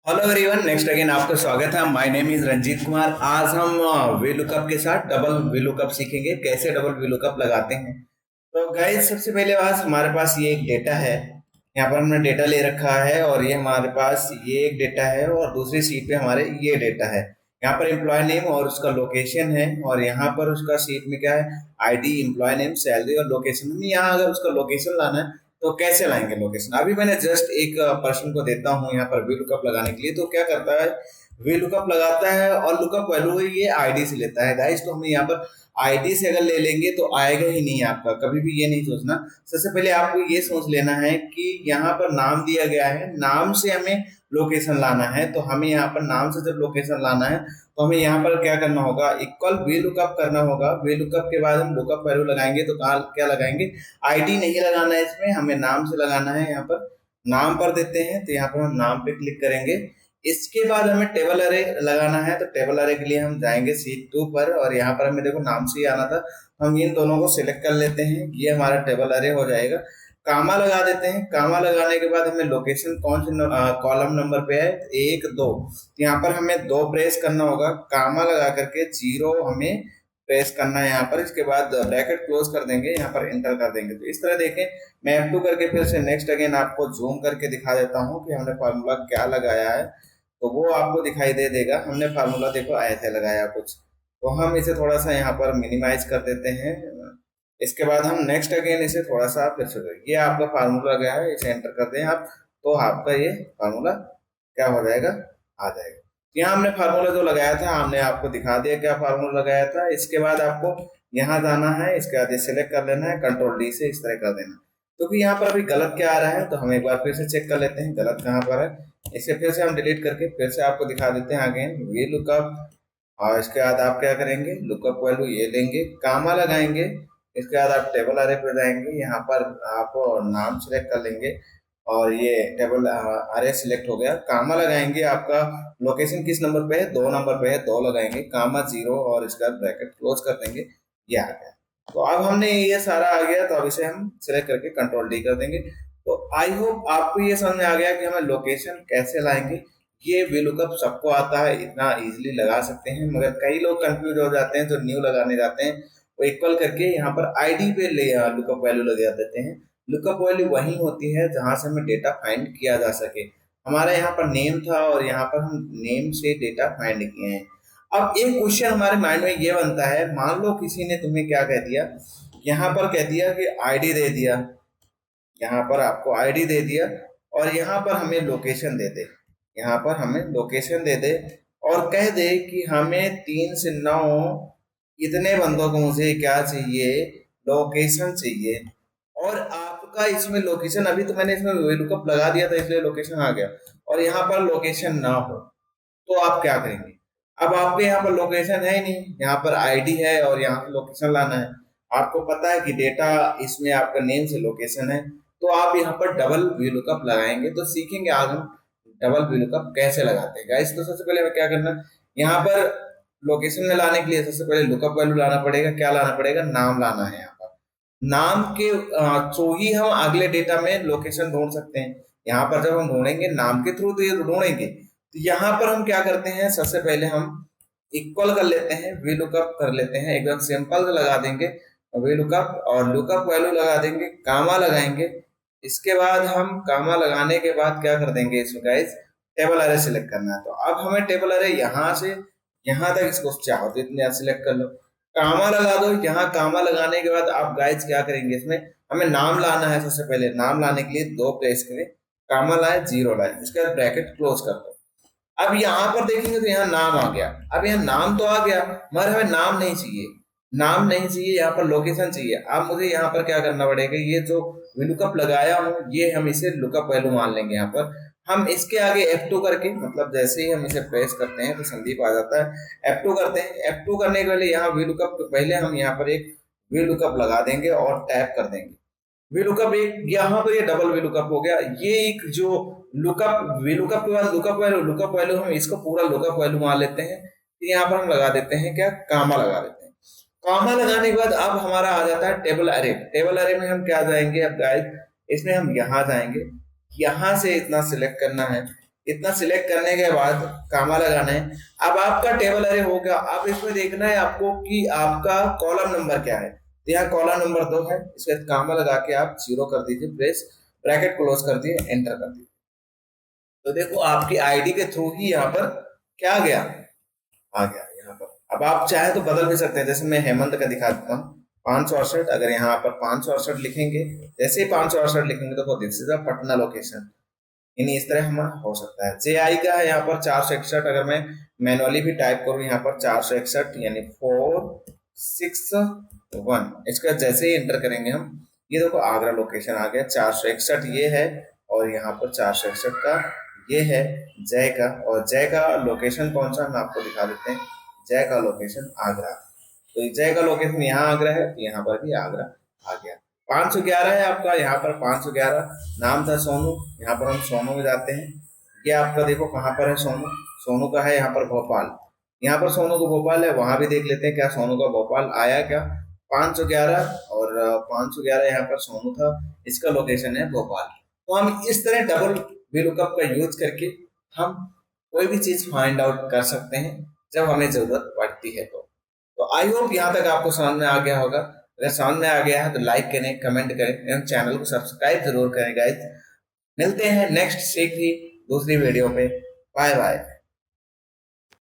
Hello everyone, next again आपका स्वागत है। My name is Ranjeet Kumar. आज हम वी लुकअप के साथ डबल वी लुकअप सीखेंगे, कैसे डबल वी लुकअप लगाते हैं। तो गाइस, सबसे पहले बात, हमारे पास ये एक डेटा है। यहाँ पर हमने डेटा ले रखा है और ये हमारे पास ये एक डेटा है और दूसरी शीट पे हमारे ये डेटा है। यहाँ पर एम्प्लॉय नेम और उसका लोकेशन है और यहाँ पर उसका शीट में क्या है, आईडी, एम्प्लॉय नेम, सैलरी और लोकेशन। हमें यहाँ अगर उसका लोकेशन लाना है तो कैसे लाएंगे लोकेशन। अभी मैंने जस्ट एक पर्सन को देता हूँ यहाँ पर वी लुकअप लगाने के लिए, तो क्या करता है, वी लुकअप लगाता है और लुकअप वैल्यू ये आईडी से लेता है। गाइस, तो हमें यहाँ पर आईडी से अगर ले लेंगे तो आएगा ही नहीं। आपका कभी भी ये नहीं सोचना। सबसे पहले आपको ये सोच लेना है कि यहाँ पर नाम दिया गया है, नाम से हमें लोकेशन लाना है। तो हमें यहाँ पर नाम से जब लोकेशन लाना है तो हमें यहाँ पर क्या करना होगा, इक्वल वी लुकअप करना होगा। वी लुकअप के बाद हम लुकअप वैल्यू लगाएंगे तो कहाँ क्या लगाएंगे, आईडी नहीं लगाना है इसमें, हमें नाम से लगाना है। यहाँ पर नाम पर देते हैं तो यहाँ पर हम नाम पे क्लिक करेंगे। इसके बाद हमें टेबल अरे लगाना है, तो टेबल अरे के लिए हम जाएंगे शीट 2 पर और यहाँ पर हमें देखो नाम से ही आना था, हम इन दोनों को सिलेक्ट कर लेते हैं। ये हमारा टेबल अरे हो जाएगा। कामा लगा देते हैं। कामा लगाने के बाद हमें लोकेशन कौन से कॉलम नंबर पे है, 1 2, तो यहाँ पर हमें 2 प्रेस करना होगा। कामा लगा करके 0 हमें प्रेस करना है यहाँ पर। इसके बाद ब्रैकेट क्लोज कर देंगे, यहाँ पर एंटर कर देंगे। तो इस तरह देखें, मैं F2 करके फिर से नेक्स्ट अगेन आपको जूम करके दिखा देता हूँ कि हमने फार्मूला क्या लगाया है, तो वो आपको दिखाई दे देगा। हमने फार्मूला देखो ऐसे लगाया कुछ, तो हम इसे थोड़ा सा यहाँ पर मिनिमाइज कर देते हैं। इसके बाद हम नेक्स्ट अगेन इसे थोड़ा सा फिर से, ये आपका फार्मूला गया है, इसे एंटर कर दें आप, तो आपका ये फार्मूला क्या हो जाएगा, आ जाएगा। यहाँ हमने फार्मूला जो लगाया था हमने आपको दिखा दिया क्या फार्मूला लगाया था। इसके बाद आपको यहाँ जाना है, इसके बाद सिलेक्ट कर लेना है, कंट्रोल डी से इस तरह कर देना। क्योंकि यहाँ पर अभी गलत क्या आ रहा है, तो हम एक बार फिर से चेक कर लेते हैं गलत कहाँ पर है। इसे फिर से हम डिलीट करके फिर से आपको दिखा देते हैं अगेन वी लुकअप। और इसके बाद आप क्या करेंगे, लुकअप वैल्यू ये लेंगे, कामा लगाएंगे। इसके बाद आप टेबल अरे पे जाएंगे, यहाँ पर आप नाम सिलेक्ट कर लेंगे और ये टेबल अरे सिलेक्ट हो गया। कामा लगाएंगे, आपका लोकेशन किस नंबर पे है, 2 नंबर पे है, 2 लगाएंगे, कामा 0 और इसका ब्रैकेट क्लोज कर देंगे। ये आ गया। तो अब हमने ये सारा आ गया, तो अब इसे हम सिलेक्ट करके कंट्रोल डी कर देंगे। तो आई होप आपको ये समझ में आ गया कि हमें लोकेशन कैसे लाएंगे। ये वी लुकअप सबको आता है, इतना इजीली लगा सकते हैं, मगर कई लोग कंफ्यूज हो जाते हैं, जो न्यू लगाने जाते हैं वो इक्वल करके यहाँ पर आईडी पे ले लुकअप वैल्यू लगा देते हैं। लुकअप वैल्यू वही होती है जहां से हमें डेटा फाइंड किया जा सके। हमारा यहाँ पर नेम था और यहाँ पर हम नेम से डेटा फाइंड किए हैं। अब एक क्वेश्चन हमारे माइंड में ये बनता है, मान लो किसी ने तुम्हें क्या कह दिया, यहाँ पर कह दिया कि आईडी दे दिया, यहाँ पर आपको आईडी दे दिया और यहाँ पर हमें लोकेशन दे दे, यहाँ पर हमें लोकेशन दे दे और कह दे कि हमें 3 से 9 इतने बंदों को मुझे क्या चाहिए, लोकेशन चाहिए। और आपका इसमें लोकेशन, अभी तो मैंने इसमें लुकअप लगा दिया था इसलिए लोकेशन आ गया, और यहाँ पर लोकेशन ना हो तो आप क्या करेंगे। अब आपके यहाँ पर लोकेशन है ही नहीं, यहाँ पर आईडी है और यहाँ पर लोकेशन लाना है। आपको पता है कि डेटा इसमें आपका नेम से लोकेशन है, तो आप यहाँ पर डबल वी लुकअप लगाएंगे। तो सीखेंगे आज हम डबल वी लुकअप कैसे लगाते हैं। गाइस, तो सबसे पहले हमें क्या करना है, यहाँ पर लोकेशन में लाने के लिए सबसे पहले लुकअप वैल्यू लाना पड़ेगा। क्या लाना पड़ेगा, नाम लाना है। यहाँ पर नाम के थ्रू ही हम अगले डेटा में लोकेशन ढूंढ सकते हैं। यहाँ पर जब हम ढूंढेंगे नाम के थ्रू तो ये ढूंढेंगे, तो यहाँ पर हम क्या करते हैं, सबसे पहले हम इक्वल कर लेते हैं, वी लुकअप कर लेते हैं, एकदम सिंपल लगा देंगे वी लुकअप और लुकअप वैल्यू लगा देंगे, कामा लगाएंगे। इसके बाद हम कामा लगाने के बाद क्या कर देंगे, इसमें गाइस टेबल अरे सिलेक्ट करना है। तो अब हमें टेबल अरे यहाँ से यहाँ तक इसको चाहो तो इतने सिलेक्ट कर लो, कामा लगा दो। यहाँ कामा लगाने के बाद आप गाइस क्या करेंगे, इसमें हमें नाम लाना है। सबसे पहले नाम लाने के लिए 2 प्लेस करें, कामा लाए, 0 लाए, इसके बाद ब्रैकेट क्लोज कर दो। अब यहाँ पर देखेंगे तो यहाँ नाम आ गया। अब यहाँ नाम तो आ गया मगर हमें नाम नहीं चाहिए, नाम नहीं चाहिए, यहाँ पर लोकेशन चाहिए। अब मुझे यहाँ पर क्या करना पड़ेगा, ये जो लुकअप लगाया हूँ ये हम इसे लुकअप वैल्यू मान लेंगे। यहाँ पर हम इसके आगे F2 करके, मतलब जैसे ही हम इसे प्रेस करते हैं तो संदीप आ जाता है। F2 करते हैं, F2 करने के पहले यहाँ वी लुकअप के पहले हम यहाँ पर एक वी लुकअप लगा देंगे और टैप कर देंगे। वी लुकअप एक, यहाँ पर ये डबल वी लुकअप हो गया। ये एक जो लुकअप, वी लुकअप के बाद लुकअप वैल्यू हम इसको पूरा लुकअप वैल्यू मान लेते हैं। तो यहाँ पर हम लगा देते हैं क्या, कामा लगा देते हैं। कामा लगाने के बाद अब हमारा आ जाता है टेबल अरे। टेबल अरे में हम क्या जाएंगे, अब गाइस इसमें हम यहाँ जाएंगे, यहाँ से इतना सिलेक्ट करना है, इतना सिलेक्ट करने के बाद कामा लगाना है। अब आपका टेबल अरे हो गया। अब इसमें देखना है आपको कि आपका कॉलम नंबर क्या है। तो यहाँ कॉलम नंबर 2 है, इसके बाद कामा लगा के आप 0 कर दीजिए, प्रेस ब्रैकेट क्लोज कर दिए, एंटर कर दीजिए। तो देखो आपकी आईडी के थ्रू ही यहाँ पर क्या आ गया, आ गया यहाँ पर। अब आप चाहे तो बदल भी सकते हैं, जैसे मैं हेमंत का दिखा देता हूँ 568। अगर यहाँ पर 568 लिखेंगे, जैसे ही 568 लिखेंगे तो दिस इज पटना लोकेशन, यानी इस तरह हमारा हो सकता है। जे आई का है यहाँ पर 461। अगर मैं मैनुअली भी टाइप करूँ यहाँ पर 461 यानी 461, इसका जैसे ही एंटर करेंगे हम, ये देखो आगरा लोकेशन आ गया। 461 ये है और यहाँ पर 461 का ये है जय का, और जय का लोकेशन कौन सा हम आपको दिखा देते हैं। जय का लोकेशन आगरा, तो जय का लोकेशन यहाँ आगरा है, तो यहाँ पर भी आगरा आ गया। 511 है आपका, यहाँ पर 511 नाम था सोनू, यहाँ पर हम सोनू में जाते हैं। ये आपका देखो कहाँ पर है सोनू, सोनू का है यहाँ पर भोपाल, यहाँ पर सोनू का भोपाल है, वहां भी देख लेते हैं क्या सोनू का भोपाल आया क्या। 511 और 511 यहाँ पर सोनू था, इसका लोकेशन है भोपाल। तो हम इस तरह डबल वीलुकअप का यूज करके हम कोई भी चीज फाइंड आउट कर सकते हैं जब हमें जरूरत पड़ती है। तो आई होप यहाँ तक आपको समझ में आ गया होगा। अगर समझ में आ गया है तो लाइक करें, कमेंट करें एवं चैनल को सब्सक्राइब जरूर करें गाइस। मिलते हैं नेक्स्ट सीख दूसरी वीडियो पे। Bye bye.